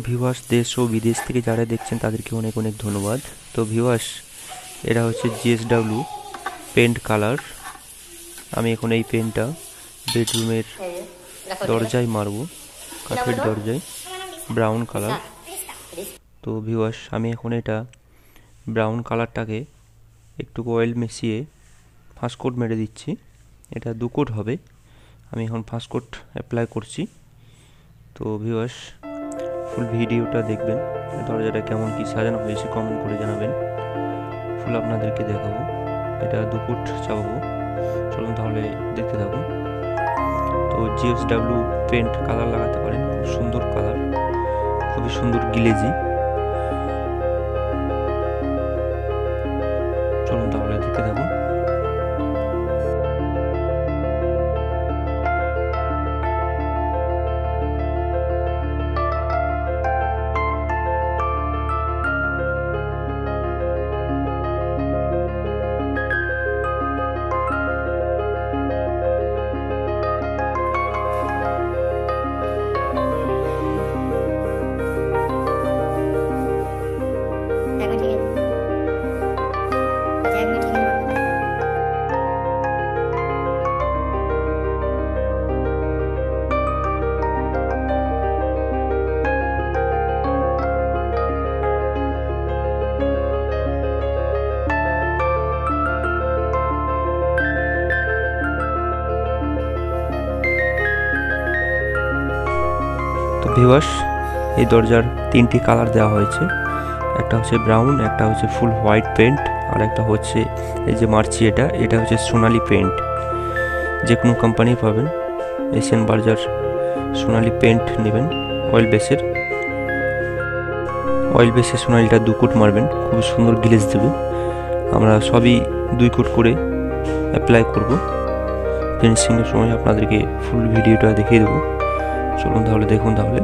Viewers, দেশ ও বিদেশ থেকে যারা দেখছেন তাদেরকে অনেক অনেক ধন্যবাদ। তো ভিউয়ার্স, এটা হচ্ছে জিএসডাব্লিউ পেন্ট কালার। আমি এখন এই পেন্টটা বেডরুমের দরজায় মারবো, কাঠের দরজায়, ব্রাউন কালার। তো ভিউয়ার্স, আমি এখন এটা ব্রাউন কালারটাকে একটু অয়েল মিশিয়ে ফার্স্ট কোট মেরে দিচ্ছি। এটা 2 কোট হবে, আমি এখন ফার্স্ট কোট অ্যাপ্লাই করছি। তো ভিউয়ার্স, ফুল ভিডিওটা দেখবেন, দরজাটা কেমন কি সাজানো হয়েছে কমেন্ট করে জানাবেন। ফুল আপনাদেরকে দেখাবো, এটা 2 কোট চাপাবো। চলুন তাহলে দেখতে থাকুন। তো জিএসডাব্লিউ পেন্ট কালার লাগাতে পারেন, খুব সুন্দর কালার, খুবই সুন্দর গ্লেজি। চলুন তাহলে দেখতে থাকুন। তো ভিউয়ার্স, এই দরজার 3টি কালার দেওয়া হয়েছে। একটা হচ্ছে ব্রাউন, একটা হচ্ছে ফুল হোয়াইট পেন্ট, আর একটা হচ্ছে এই যে মারছি এটা হচ্ছে সোনালি পেন্ট। যে কোনো কোম্পানি পাবেন, এশিয়ান বার্জার সোনালি পেন্ট নেবেন অয়েল বেসের। অয়েল বেসের সোনালিটা 2 কোট মারবেন, খুব সুন্দর গ্লেজ দেবে। আমরা সবই 2 কোট করে অ্যাপ্লাই করব। ফিনিশিংয়ের সময় আপনাদেরকে ফুল ভিডিওটা দেখিয়ে দেবো। চলুন তাহলে দেখুন তাহলে।